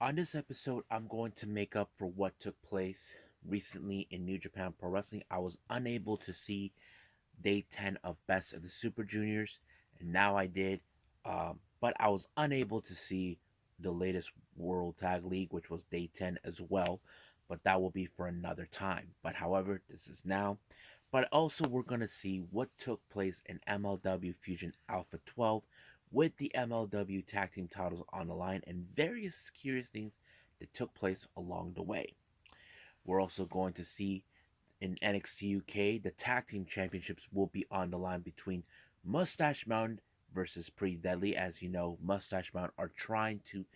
On this episode, I'm going to make up for what took place recently in New Japan Pro Wrestling. I was unable to see day 10 of Best of the Super Juniors, and now I did. But I was unable to see the latest World Tag League, which was day 10 as well. But that will be for another time. But however, this is now. But also, we're going to see what took place in MLW Fusion Alpha 12 with the MLW tag team titles on the line and various curious things that took place along the way. We're also going to see in NXT UK, the tag team championships will be on the line between Mustache Mountain versus Pretty Deadly. As you know, Mustache Mountain are trying to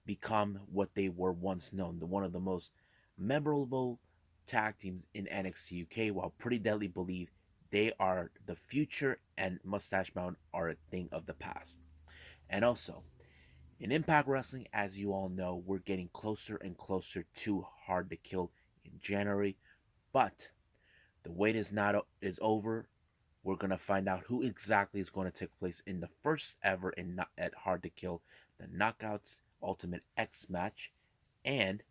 become what they were once known, one of the most memorable tag teams in NXT UK, while Pretty Deadly believe they are the future and Mustache Mountain are a thing of the past. And also, in Impact Wrestling, as you all know, we're getting closer and closer to Hard to Kill in January, but the wait is over. We're gonna find out who exactly is going to take place in the first ever at Hard to Kill, the Knockouts Ultimate X match, and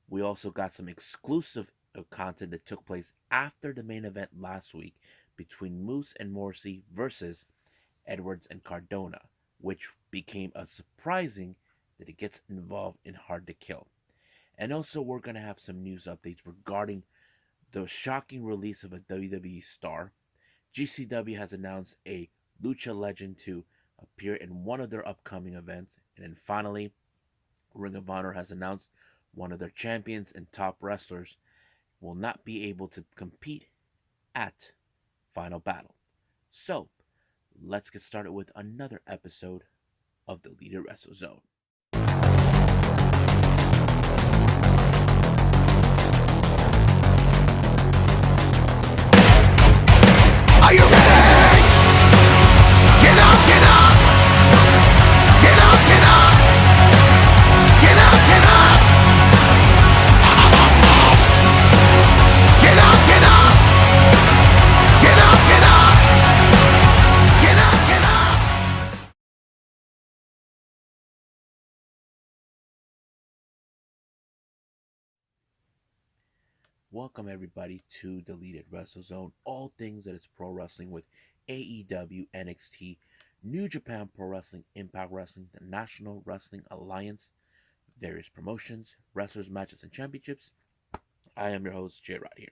we also got some exclusive content that took place after the main event last week between Moose and Morrissey versus Edwards and Cardona, which became a surprising that it gets involved in Hard to Kill. And also, we're gonna have some news updates regarding the shocking release of a WWE star. GCW has announced a Lucha legend to appear in one of their upcoming events. And then finally, Ring of Honor has announced one of their champions and top wrestlers will not be able to compete at Final Battle. So, let's get started with another episode of the Leader Wrestle Zone. Are you ready? Get up, get up! Get up, get up! Get up, get up! Get up, get up! Get up, get up! Get up, get up! Welcome everybody to the Leader Wrestle Zone, all things that is pro wrestling with AEW, NXT, New Japan Pro Wrestling, Impact Wrestling, the National Wrestling Alliance, various promotions, wrestlers, matches, and championships. I am your host, J Rod here.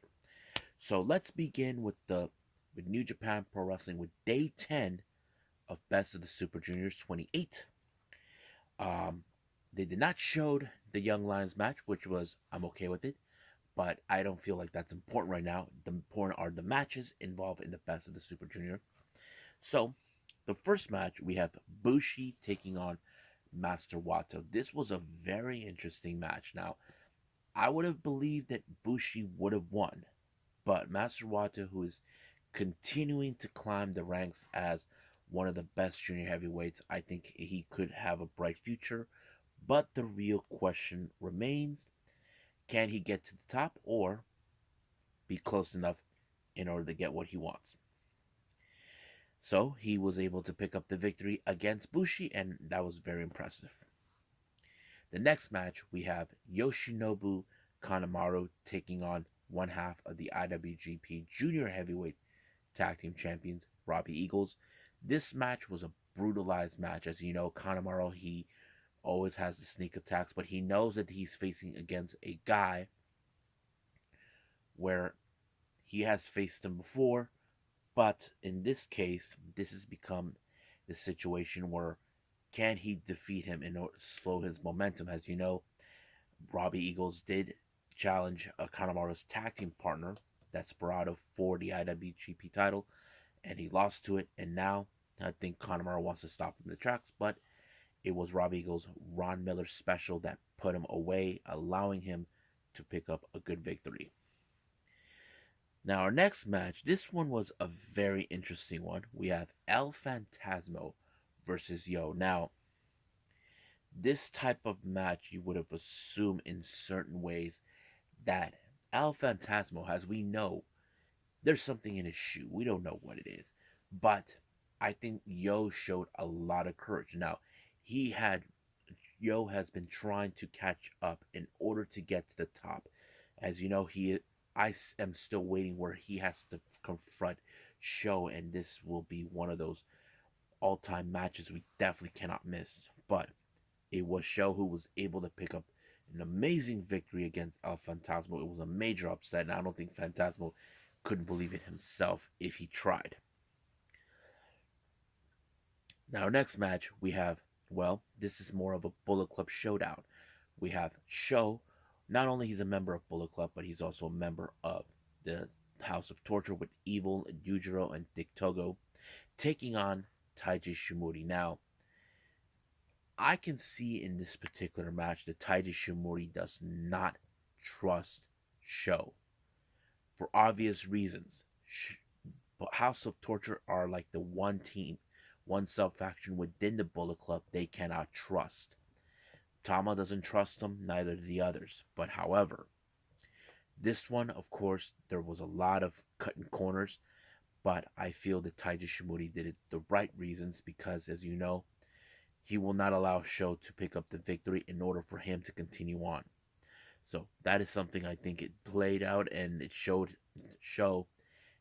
So let's begin with New Japan Pro Wrestling with day 10 of Best of the Super Juniors 28. Um, they did not show the Young Lions match, which was I'm okay with it, but I don't feel like that's important right now. The important are the matches involved in the Best of the Super Junior. So the first match we have Bushi taking on Master Wato. This was a very interesting match. Now I would have believed that Bushi would have won, but Master Wato, who is continuing to climb the ranks as one of the best junior heavyweights, I think he could have a bright future. But the real question remains, can he get to the top or be close enough in order to get what he wants? So he was able to pick up the victory against Bushi, and that was very impressive. The next match, we have Yoshinobu Kanemaru taking on one half of the IWGP Junior Heavyweight Tag Team Champions, Robbie Eagles. This match was a brutalized match. As you know, Kanemaru, he always has the sneak attacks, but he knows that he's facing against a guy where he has faced him before, but in this case, this has become the situation where can he defeat him in order to slow his momentum? As you know, Robbie Eagles did challenge Kanemaru's tag team partner, Desperado, for the IWGP title, and he lost to it. And now I think Kanemaru wants to stop him in the tracks, but it was Robbie Eagles' Ron Miller special that put him away, allowing him to pick up a good victory. Now, our next match, this one was a very interesting one. We have El Fantasmo versus Yo. Now, this type of match you would have assumed in certain ways that El Fantasmo, as we know, there's something in his shoe. We don't know what it is. But I think Yo showed a lot of courage. Now, he had Yo has been trying to catch up in order to get to the top. As you know, am still waiting where he has to confront Show, and this will be one of those all-time matches we definitely cannot miss. But it was Show who was able to pick up an amazing victory against El Fantasmo. It was a major upset, and I don't think Fantasmo couldn't believe it himself if he tried. Now, our next match, we have, well, this is more of a Bullet Club showdown. We have Show. Not only he's a member of Bullet Club, but he's also a member of the House of Torture with Evil, Yujiro, and Dick Togo, taking on Taiji Shimori. Now, I can see in this particular match that Taiji Shimori does not trust Show for obvious reasons. But House of Torture are like the one team, one sub faction within the Bullet Club they cannot trust. Tama doesn't trust them, neither do the others. But however, this one, of course, there was a lot of cutting corners, but I feel that Taiji Shimori did it the right reasons because, as you know, he will not allow Sho to pick up the victory in order for him to continue on. So that is something I think it played out and it showed Sho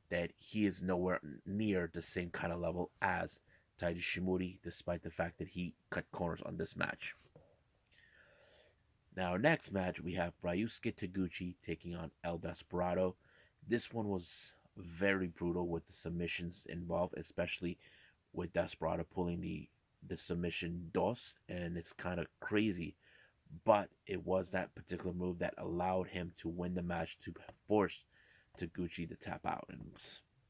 that he is nowhere near the same kind of level as Taiji Shimori, despite the fact that he cut corners on this match. Now, our next match, we have Ryusuke Taguchi taking on El Desperado. This one was very brutal with the submissions involved, especially with Desperado pulling the submission dos, and it's kind of crazy. But it was that particular move that allowed him to win the match to force Taguchi to tap out, and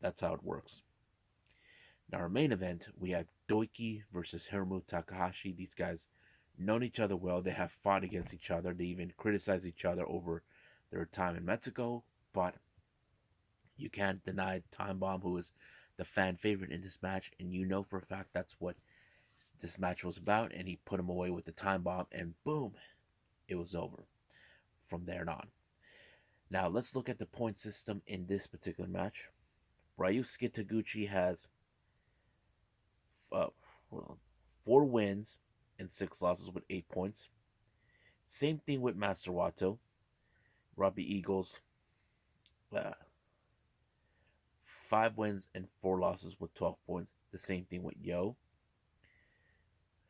that's how it works. Now, our main event, we have Doiki versus Hiromu Takahashi. These guys known each other well. They have fought against each other. They even criticized each other over their time in Mexico. But you can't deny Time Bomb, who is the fan favorite in this match, and you know for a fact that's what this match was about. And he put him away with the Time Bomb, and boom, it was over from there on. Now let's look at the point system in this particular match. Ryusuke Taguchi has uh, 4 wins and 6 losses with 8 points. Same thing with Master Wato. Robbie Eagles, uh, 5 wins and 4 losses with 12 points. The same thing with Yo.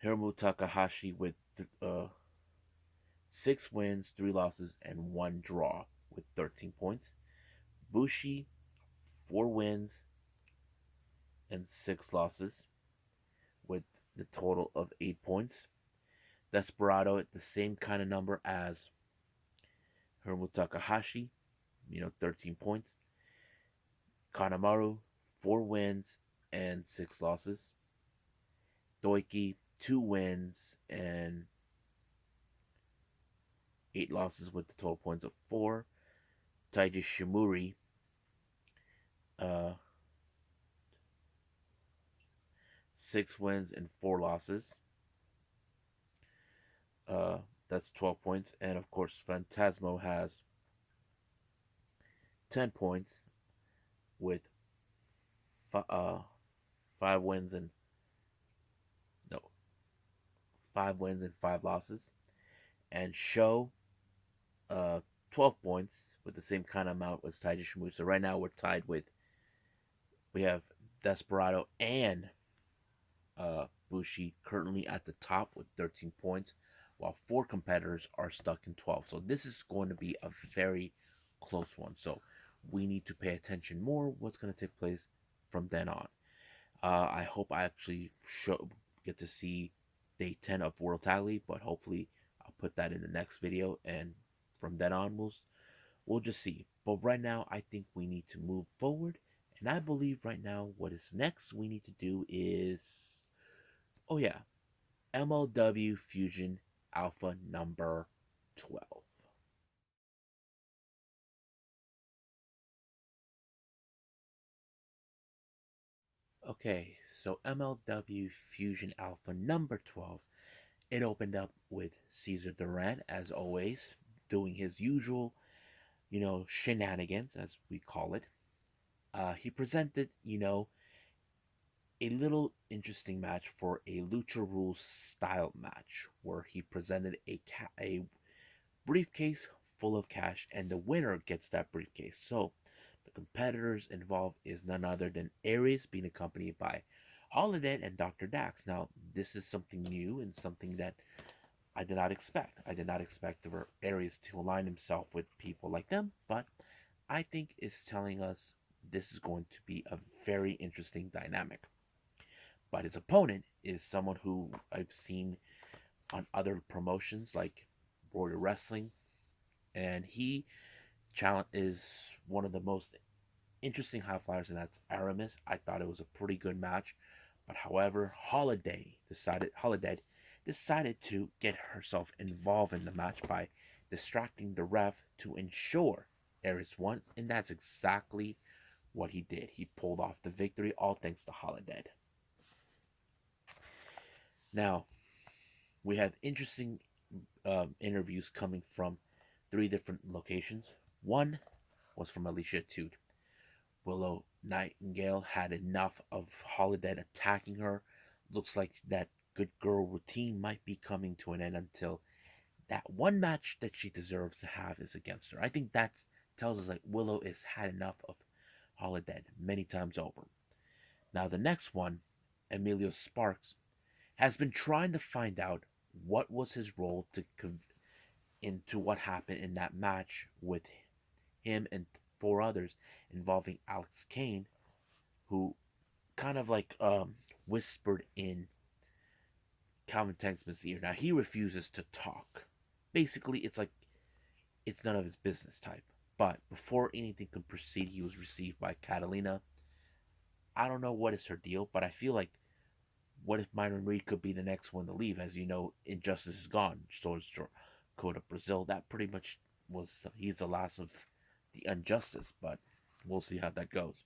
Hiromu Takahashi with 6 wins, 3 losses, and 1 draw with 13 points. Bushi, 4 wins and 6 losses with the total of 8 points. Desperado at the same kind of number as Hiromu Takahashi, 13 points. Kanemaru, 4 wins and 6 losses. Doiki, 2 wins and 8 losses with the total points of 4. Taiji Shimori, uh, 6 wins and 4 losses. Uh, that's 12 points. And of course, Phantasmo has 10 points with 5 wins and no 5 wins and 5 losses. And Sho, 12 points with the same kind of amount as Taiji Shimori. So right now we're tied with, we have Desperado and Bushi currently at the top with 13 points, while 4 competitors are stuck in 12. So this is going to be a very close one. So we need to pay attention more what's going to take place from then on. I hope I actually get to see day 10 of World Tag League, but hopefully I'll put that in the next video, and from then on we'll just see. But right now I think we need to move forward, and I believe right now what is next we need to do is, oh yeah, MLW Fusion ALPHA number 12. Okay, so MLW Fusion ALPHA number 12, it opened up with Cesar Duran, as always, doing his usual, shenanigans, as we call it. He presented, a little interesting match for a Lucha Rules style match where he presented a briefcase full of cash, and the winner gets that briefcase. So the competitors involved is none other than Aries, being accompanied by Holiday and Dr. Dax. Now, this is something new and something that I did not expect. I did not expect the Aries to align himself with people like them, but I think it's telling us this is going to be a very interesting dynamic. But his opponent is someone who I've seen on other promotions like Warrior Wrestling, and he challenge is one of the most interesting high flyers, and that's Aramis. I thought it was a pretty good match, but however, Holiday decided to get herself involved in the match by distracting the ref to ensure Aries won, and that's exactly what he did. He pulled off the victory, all thanks to Holiday. Now, we have interesting interviews coming from three different locations. One was from Alicia Tude. Willow Nightingale had enough of Holiday attacking her. Looks like that good girl routine might be coming to an end until that one match that she deserves to have is against her. I think that tells us like Willow has had enough of Holiday many times over. Now the next one, Emilio Sparks, has been trying to find out what was his role into what happened in that match with him and four others involving Alex Kane, who kind of like whispered in Calvin Tanksman's ear. Now he refuses to talk. Basically, it's like it's none of his business type. But before anything could proceed, he was received by Catalina. I don't know what is her deal, but I feel like what if Myron Reed could be the next one to leave? As you know, Injustice is gone. So is Dakota Brazil. That pretty much was he's the last of the Injustice, but we'll see how that goes.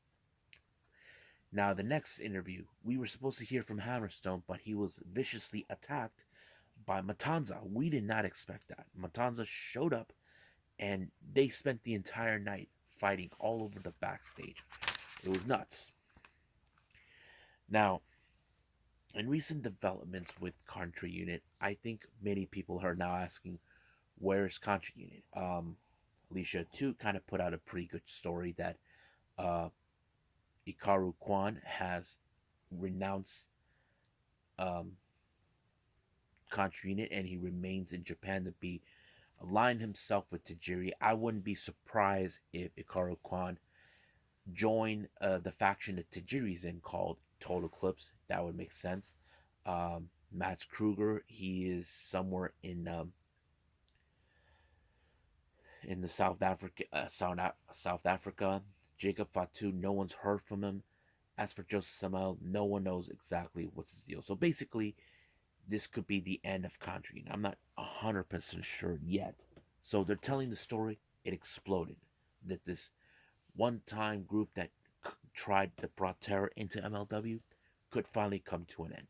Now, the next interview, we were supposed to hear from Hammerstone, but he was viciously attacked by Matanza. We did not expect that. Matanza showed up, and they spent the entire night fighting all over the backstage. It was nuts. Now, in recent developments with Country Unit, I think many people are now asking, where's Country Unit? Alicia too kind of put out a pretty good story that uh, Ikaru Kwan has renounced um, Country Unit and he remains in Japan to be align himself with Tajiri. I wouldn't be surprised if Ikaru Kwan joined the faction that Tajiri's in called Total Eclipse. That would make sense. Max Kruger, he is somewhere in the South Africa. Jacob Fatu, no one's heard from him. As for Joseph Samuel, no one knows exactly what's his deal. So basically, this could be the end of Country. I'm not 100% sure yet. So they're telling the story. It exploded. That this one-time group that tried to brought terror into MLW could finally come to an end.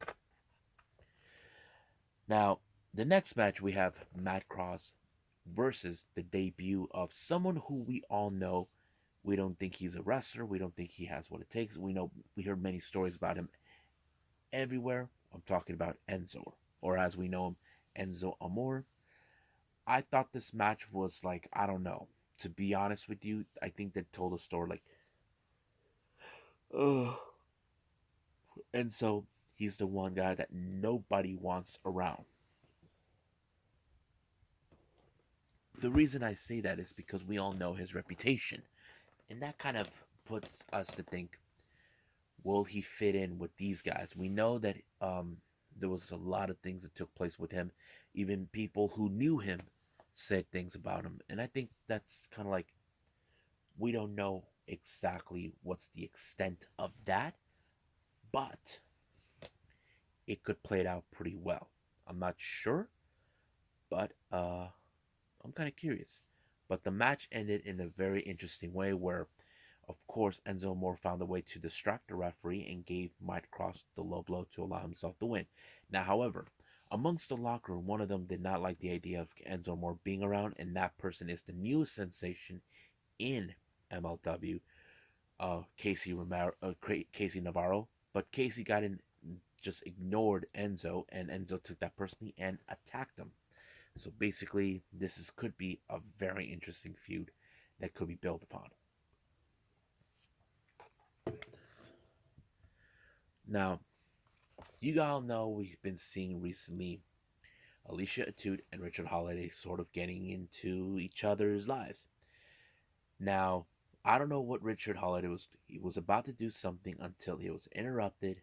Now, the next match we have Matt Cross versus the debut of someone who we all know. We don't think he's a wrestler. We don't think he has what it takes. We heard many stories about him everywhere. I'm talking about Enzo, or as we know him, Enzo Amore. I thought this match was like, I don't know. To be honest with you, I think they told a story like, ugh. Enzo, he's the one guy that nobody wants around. The reason I say that is because we all know his reputation. And that kind of puts us to think, will he fit in with these guys? We know that there was a lot of things that took place with him. Even people who knew him said things about him. And I think that's kind of like, we don't know exactly what's the extent of that, but it could play it out pretty well. I'm not sure, but I'm kind of curious. But the match ended in a very interesting way where, of course, Enzo Moore found a way to distract the referee and gave Mike Cross the low blow to allow himself to win. Now, however, amongst the locker room, one of them did not like the idea of Enzo Moore being around, and that person is the newest sensation in MLW, Casey Navarro. But Casey got in, just ignored Enzo, and Enzo took that personally and attacked him. So basically, could be a very interesting feud that could be built upon. Now, you all know we've been seeing recently Alicia Etude and Richard Holiday sort of getting into each other's lives. Now, I don't know what Richard Holiday was. He was about to do something until he was interrupted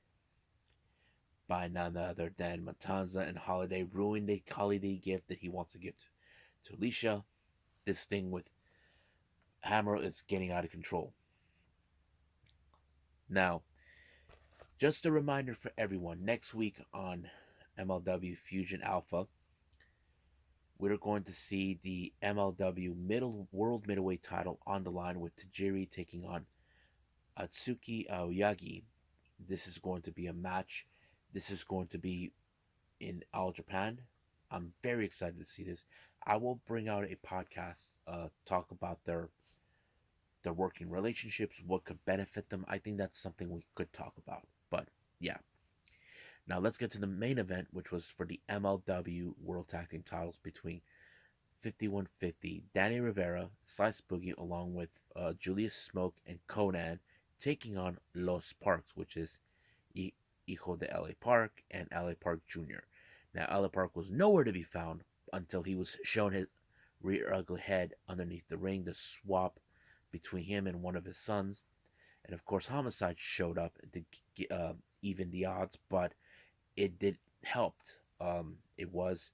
by none other than Matanza, and Holiday ruined the holiday gift that he wants to give to Alicia. This thing with Hammer is getting out of control. Now, just a reminder for everyone, next week on MLW Fusion ALPHA, we're going to see the MLW middle world middleweight title on the line with Tajiri taking on Atsuki Aoyagi. This is going to be a match. This is going to be in All Japan. I'm very excited to see this. I will bring out a podcast, talk about their working relationships, what could benefit them. I think that's something we could talk about. But yeah, now let's get to the main event, which was for the MLW World Tag Team titles between 5150 Danny Rivera, Slice Boogie, along with Julius Smoke and Conan, taking on Los Parks, which is Hijo de LA Park and LA Park Jr. Now, LA Park was nowhere to be found until he was shown his rear ugly head underneath the ring to swap between him and one of his sons. And of course, Homicide showed up to even the odds, but it did helped. It was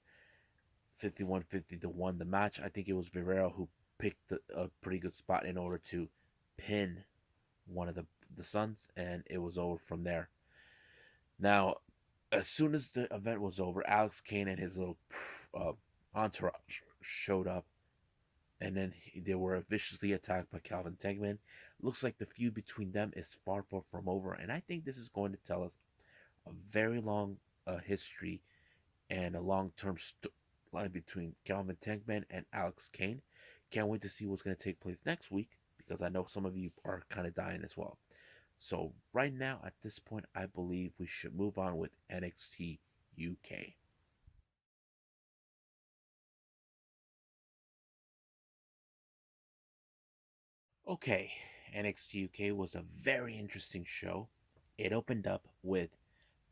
5150 to won the match. I think it was Vivero who picked a pretty good spot in order to pin one of the sons, and it was over from there. Now, as soon as the event was over, Alex Kane and his little uh, entourage showed up, and then they were viciously attacked by Calvin Tegman. Looks like the feud between them is far from over, and I think this is going to tell us a very long history and a long-term line between Calvin Tankman and Alex Kane. Can't wait to see what's going to take place next week because I know some of you are kind of dying as well. So right now, at this point, I believe we should move on with NXT UK. Okay, NXT UK was a very interesting show. It opened up with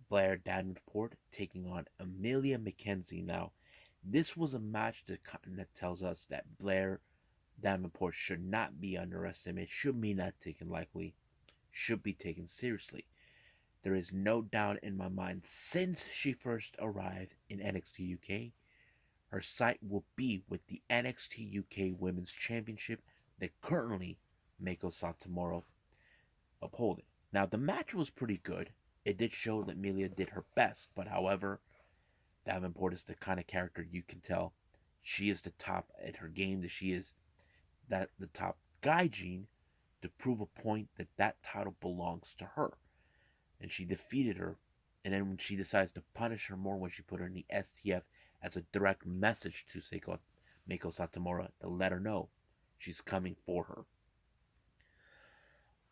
Blair Davenport taking on Amelia McKenzie. Now, this was a match that tells us that Blair Davenport should not be underestimated, should be not taken lightly, should be taken seriously. There is no doubt in my mind since she first arrived in NXT UK, her sight will be with the NXT UK Women's Championship that currently Mako Satomura upholding. Now the match was pretty good. It did show that Amelia did her best, but however, Davenport is the kind of character you can tell she is the top at her game, that she is that the top gaijin to prove a point that that title belongs to her. And she defeated her. And then when she decides to punish her more when she put her in the STF as a direct message to Mako Satomura to let her know she's coming for her.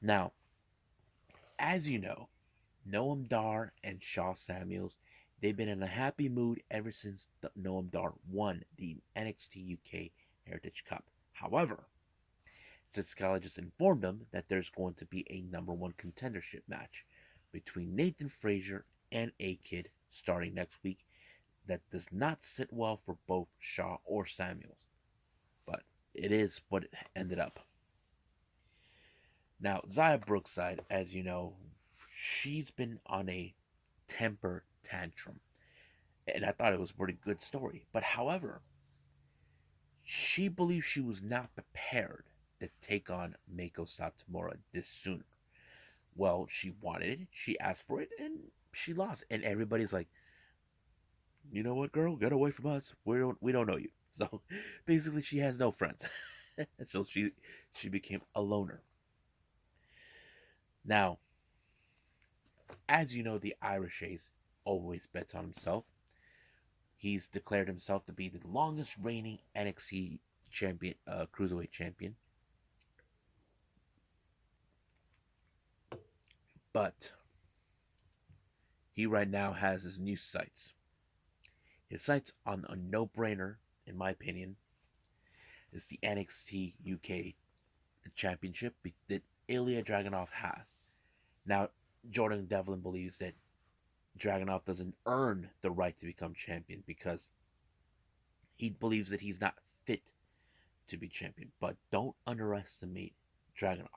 Now, as you know, Noam Dar and Shaw Samuels, they've been in a happy mood ever since Noam Dar won the NXT UK Heritage Cup. However, Sid Scala just informed them that there's going to be a number one contendership match between Nathan Frazier and A-Kid starting next week that does not sit well for both Shaw or Samuels. But it is what it ended up. Now, Zaya Brookside, as you know, she's been on a temper tantrum. And I thought it was a pretty good story. But however, she believes she was not prepared to take on Mako Satomura this sooner. Well, she wanted it, she asked for it, and she lost. And everybody's like, you know what, girl, get away from us. We don't know you. So basically, she has no friends. So she became a loner. Now, as you know, the Irish Ace always bets on himself. He's declared himself to be the longest reigning NXT champion, cruiserweight champion. But he right now has his new sights. His sights on a no-brainer, in my opinion, is the NXT UK Championship that Ilya Dragunov has. Now, Jordan Devlin believes that Dragunov doesn't earn the right to become champion because he believes that he's not fit to be champion. But don't underestimate Dragunov.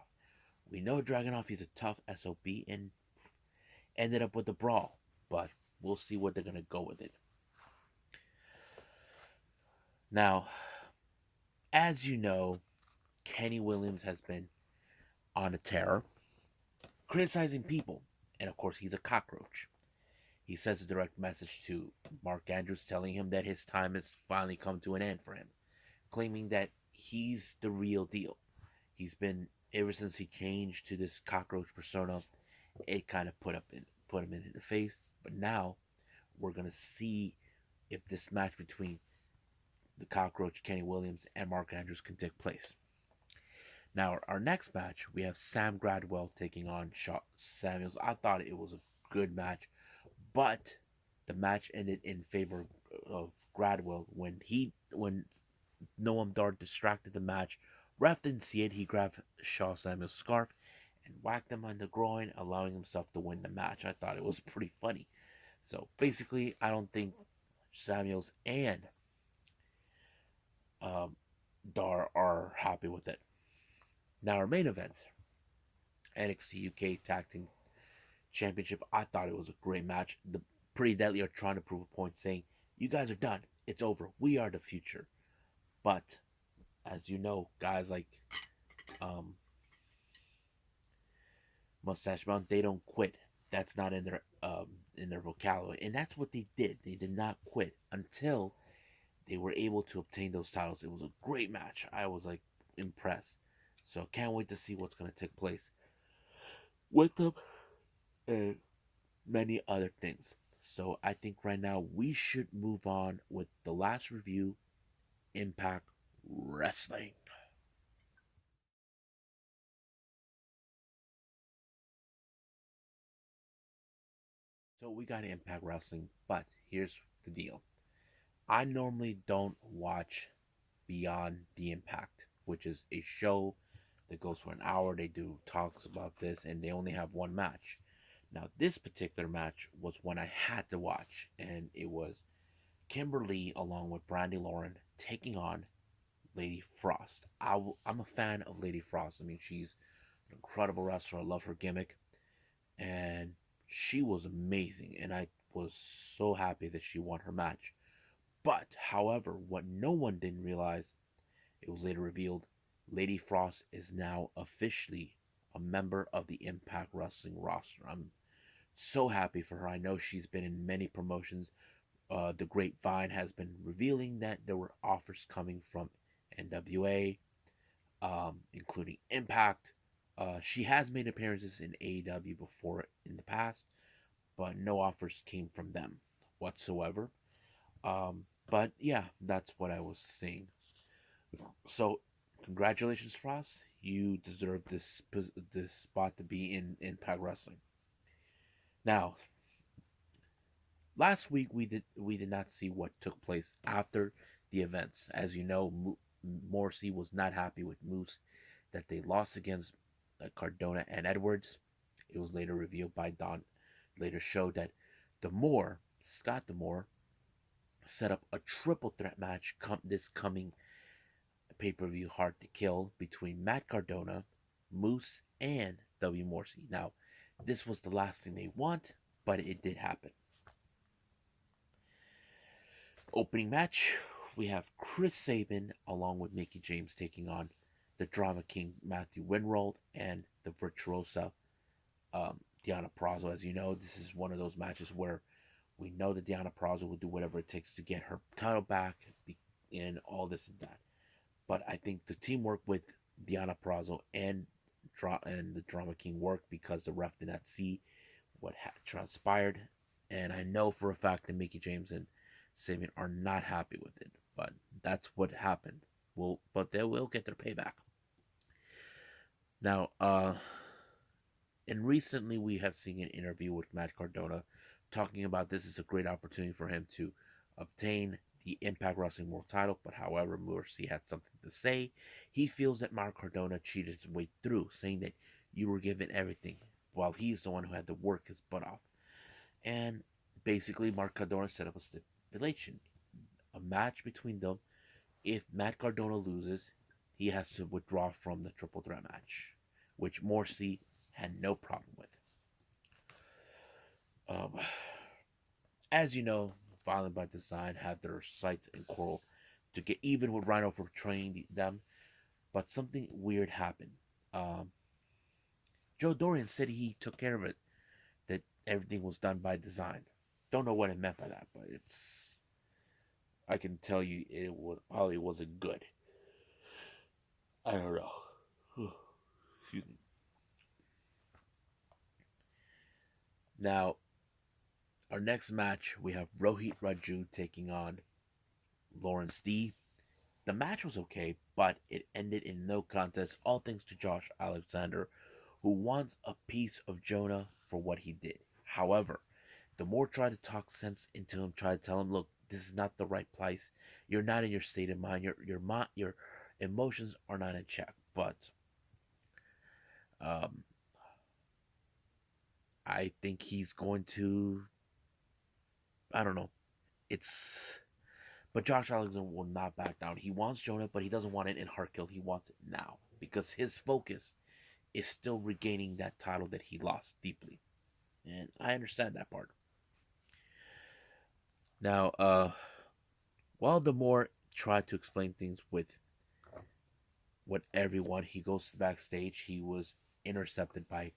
We know Dragunov, he's a tough SOB and ended up with a brawl, but we'll see what they're going to go with it. Now, as you know, Kenny Williams has been on a tear, criticizing people, and of course, he's a cockroach. He sends a direct message to Mark Andrews telling him that his time has finally come to an end for him, claiming that he's the real deal. He's been ever since he changed to this cockroach persona, it kind of put him in the face. But now we're gonna see if this match between the cockroach Kenny Williams and Mark Andrews can take place. Now our next match we have Sam Gradwell taking on Shaw Samuels. I thought it was a good match, but the match ended in favor of Gradwell when Noam Dar distracted the match. Ref didn't see it. He grabbed Shaw Samuels' scarf and whacked him on the groin, allowing himself to win the match. I thought it was pretty funny. So basically, I don't think Samuels and um, Dar are happy with it. Now our main event, NXT UK Tag Team Championship. I thought it was a great match. The Pretty Deadly are trying to prove a point, saying, "You guys are done. It's over. We are the future." But as you know, guys like um, Mustache Mountain, they don't quit. That's not in their vocabulary, and that's what they did. They did not quit until they were able to obtain those titles. It was a great match. I was like impressed. So can't wait to see what's going to take place with them and many other things. So I think right now we should move on with the last review, Impact Wrestling. So we got Impact Wrestling, but here's the deal. I normally don't watch Beyond the Impact, which is a show that goes for an hour. They do talks about this, and they only have one match. Now, this particular match was one I had to watch, and it was Kimberly along with Brandy Lauren taking on Lady Frost. I'm a fan of Lady Frost. I mean, she's an incredible wrestler. I love her gimmick, and she was amazing, and I was so happy that she won her match. But, however, what no one didn't realize, it was later revealed, Lady Frost is now officially a member of the Impact Wrestling roster. I'm so happy for her. I know she's been in many promotions. The Grapevine has been revealing that there were offers coming from NWA, including Impact. She has made appearances in AEW before in the past, but no offers came from them whatsoever. But yeah, that's what I was saying. So, congratulations, Frost. You deserve this spot to be in Impact Wrestling. Now, last week we did not see what took place after the events. As you know, Morrissey was not happy with Moose that they lost against Cardona and Edwards. It was later revealed by Don. Later showed that Scott D'Amore, set up a triple threat match this coming pay-per-view Hard to Kill between Matt Cardona, Moose, and W. Morrissey. Now, this was the last thing they want, but it did happen. Opening match, we have Chris Sabin along with Mickey James taking on the Drama King Matthew Winrold and the Virtuosa Deonna Purrazzo. As you know, this is one of those matches where we know that Deonna Purrazzo will do whatever it takes to get her title back and all this and that. But I think the teamwork with Deonna Purrazzo and the Drama King worked because the ref did not see what transpired. And I know for a fact that Mickey James and Sabin are not happy with it. But that's what happened. But they will get their payback. Now, and recently we have seen an interview with Matt Cardona talking about this is a great opportunity for him to obtain the Impact Wrestling World title. But however, Morrissey had something to say. He feels that Mark Cardona cheated his way through, saying that you were given everything, while he's the one who had to work his butt off. And basically, Mark Cardona set up a stipulation, a match between them. If Matt Cardona loses, he has to withdraw from the triple threat match, which Morrissey had no problem with. Um, as you know, Violent by Design had their sights in Coral to get even with Rhino for betraying them, but something weird happened. Um, Joe Dorian said he took care of it, that everything was done by design. Don't know what it meant by that, but it's. I can tell you probably wasn't good. I don't know. Excuse me. Now, our next match, we have Rohit Raju taking on Lawrence D. The match was okay, but it ended in no contest, all thanks to Josh Alexander, who wants a piece of Jonah for what he did. However, the more try to talk sense into him, try to tell him, look, this is not the right place. You're not in your state of mind. Your emotions are not in check. But um, I think he's going to. I don't know. It's But Josh Alexander will not back down. He wants Jonah, but he doesn't want it in Hardkill. He wants it now because his focus is still regaining that title that he lost deeply. And I understand that part. Now, while the more tried to explain things with everyone, he goes backstage. He was intercepted by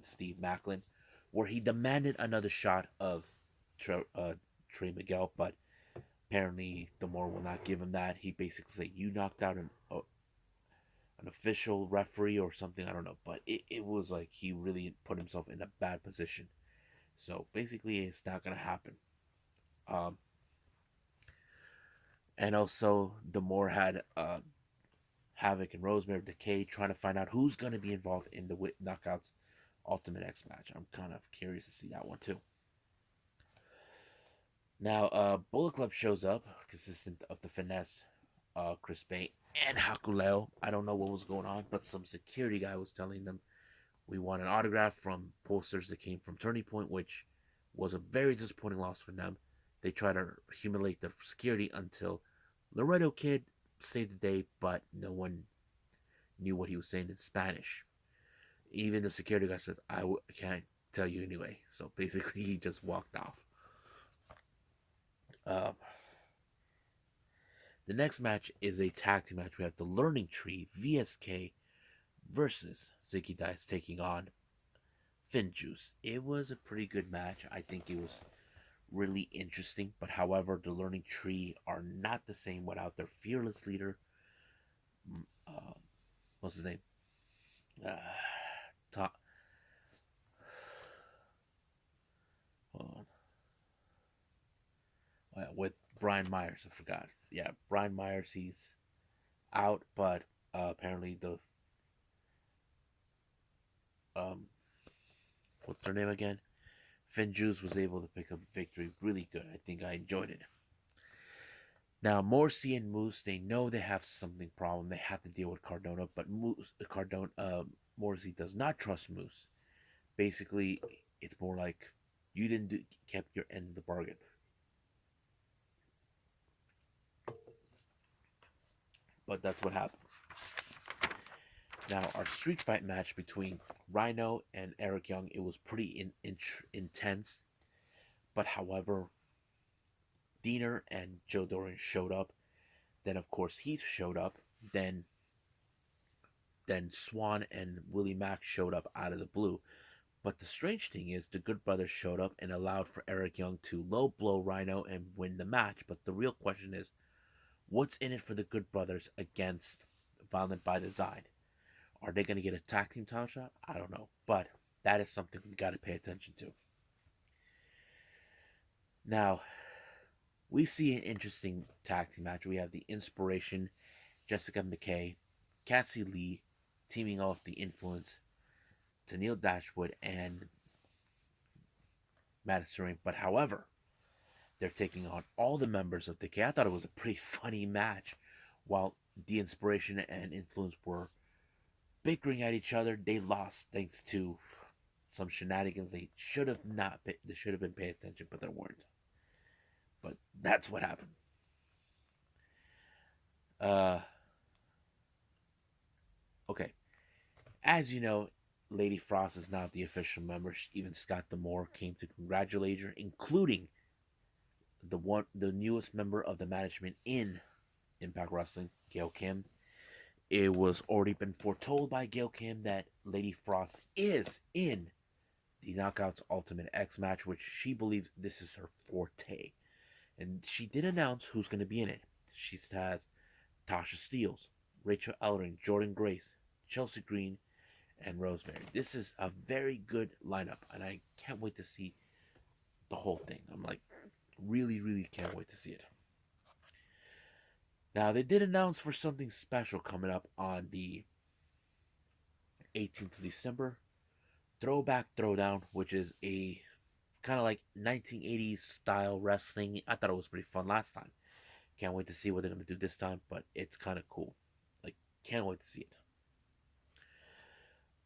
Steve Macklin, where he demanded another shot of Trey Miguel, but apparently the more will not give him that. He basically said, "You knocked out an official referee or something." I don't know, but it was like he really put himself in a bad position. So basically, it's not gonna happen. Um, and also, the more had Havoc and Rosemary Decay trying to find out who's gonna be involved in the Knockouts Ultimate X match. I'm kind of curious to see that one too. Now, Bullet Club shows up, consistent of the finesse, Chris Bay and Hakuleo. I don't know what was going on, but some security guy was telling them we want an autograph from posters that came from Turning Point, which was a very disappointing loss for them. They tried to humiliate the security until Laredo Kid saved the day, but no one knew what he was saying in Spanish. Even the security guy says, can't tell you anyway. So basically, he just walked off. Um, the next match is a tag team match. We have the Learning Tree, VSK, versus Ziggy Dice taking on Finjuice. It was a pretty good match. I think it was really interesting, but however, the Learning Tree are not the same without their fearless leader. Uh, what's his name? Uh, Tom, with Brian Myers. I forgot. Yeah, Brian Myers. He's out, but apparently the um, what's their name again? Finjuice was able to pick up a victory. Really good. I think I enjoyed it. Now, Morrissey and Moose, they know they have something problem. They have to deal with Cardona, but Morrissey does not trust Moose. Basically, it's more like you didn't kept your end of the bargain. But that's what happened. Now, our street fight match between Rhino and Eric Young, it was pretty intense. But however, Diener and Joe Doran showed up. Then, of course, Heath showed up. Then Swan and Willie Mack showed up out of the blue. But the strange thing is, the Good Brothers showed up and allowed for Eric Young to low blow Rhino and win the match. But the real question is, what's in it for the Good Brothers against Violent by Design? Are they going to get a tag team title shot? I don't know. But that is something we got to pay attention to. Now, we see an interesting tag team match. We have the Inspiration, Jessica McKay, Cassie Lee teaming off the Influence, Tennille Dashwood, and Madison Ring. But however, they're taking on all the members of the K. I thought it was a pretty funny match. While the Inspiration and Influence were bickering at each other, they lost thanks to some shenanigans they should have not. They should have been paying attention, but they weren't. But that's what happened. Uh, okay. As you know, Lady Frost is not the official member. Even Scott D'Amore came to congratulate her, including the newest member of the management in Impact Wrestling, Gail Kim. It was already been foretold by Gail Kim that Lady Frost is in the Knockouts Ultimate X match, which she believes this is her forte. And she did announce who's going to be in it. She has Tasha Steelz, Rachel Ellering, Jordan Grace, Chelsea Green, and Rosemary. This is a very good lineup, and I can't wait to see the whole thing. I'm like, really, really can't wait to see it. Now, they did announce for something special coming up on the 18th of December. Throwback Throwdown, which is a kind of like 1980s style wrestling. I thought it was pretty fun last time. Can't wait to see what they're going to do this time, but it's kind of cool. Like, can't wait to see it.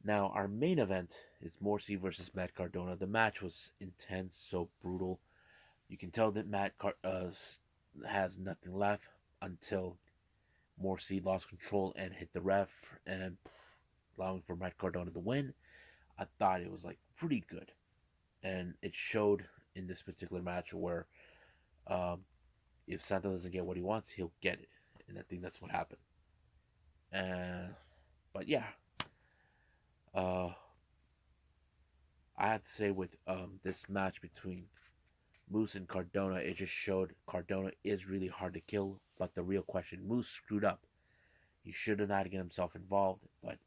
Now, our main event is Morrissey versus Matt Cardona. The match was intense, so brutal. You can tell that has nothing left until Morrissey lost control and hit the ref and allowing for Matt Cardona to win. I thought it was like pretty good, and it showed in this particular match where um, if Santa doesn't get what he wants, he'll get it, and I think that's what happened. But yeah, uh, I have to say with this match between Moose and Cardona, it just showed Cardona is really hard to kill. But the real question, Moose screwed up. He should have not gotten himself involved, but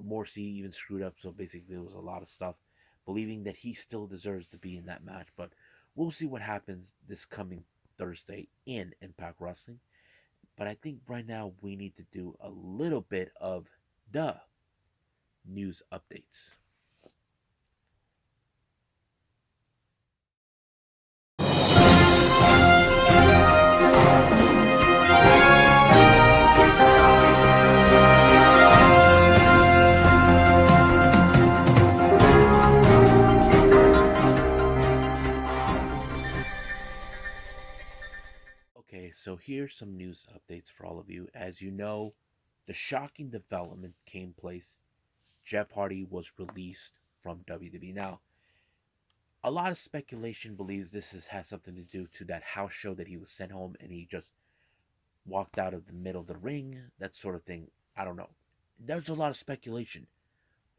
Morrissey even screwed up. So basically, there was a lot of stuff, believing that he still deserves to be in that match. But we'll see what happens this coming Thursday in Impact Wrestling. But I think right now we need to do a little bit of the news updates. Okay, so here's some news updates for all of you. As you know, the shocking development came place. Jeff Hardy was released from WWE. Now, a lot of speculation believes has something to do to that house show that he was sent home and he just walked out of the middle of the ring, that sort of thing. I don't know. There's a lot of speculation,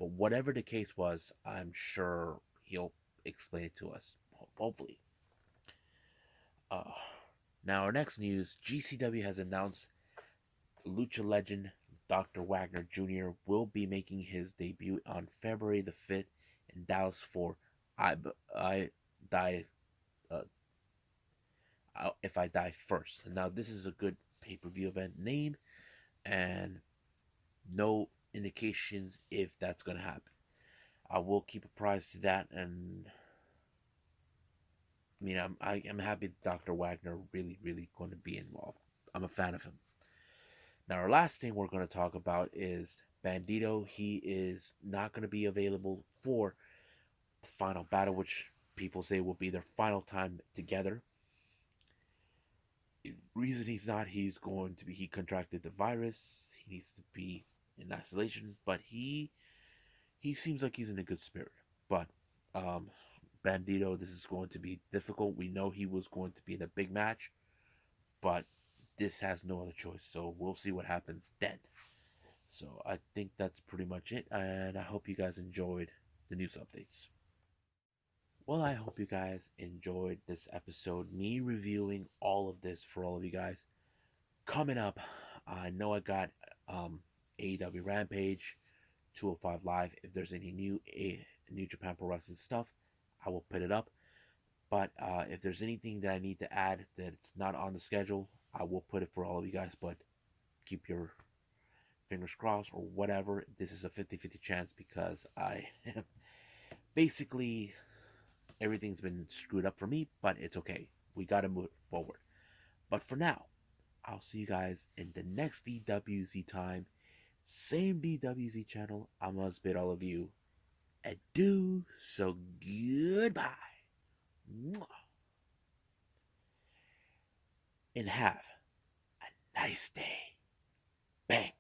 but whatever the case was, I'm sure he'll explain it to us. Hopefully. Uh, Now, our next news: GCW has announced Lucha legend Dr. Wagner Jr. will be making his debut on February the 5th in Dallas for I Die uh, If I Die First. Now, this is a good pay-per-view event name, and no indications if that's going to happen. I will keep apprised to that, and I mean, I'm happy that Dr. Wagner really going to be involved. I'm a fan of him. Now, our last thing we're going to talk about is Bandido. He is not going to be available for the final battle, which people say will be their final time together. The reason he's not, he contracted the virus. He needs to be in isolation, but he seems like he's in a good spirit. But um, Bandido, this is going to be difficult. We know he was going to be in a big match, but this has no other choice. So we'll see what happens then. So I think that's pretty much it, and I hope you guys enjoyed the news updates. Well, I hope you guys enjoyed this episode, me reviewing all of this for all of you guys. Coming up, I know I got AEW Rampage, 205 Live. If there's any New Japan Pro Wrestling stuff, I will put it up. But if there's anything that I need to add that it's not on the schedule, I will put it for all of you guys. But keep your fingers crossed or whatever. This is a 50-50 chance because I am basically Everything's been screwed up for me, but it's okay. We gotta move forward. But for now, I'll see you guys in the next DWZ time. Same DWZ channel. I must bid all of you adieu. So goodbye. And have a nice day. Bang.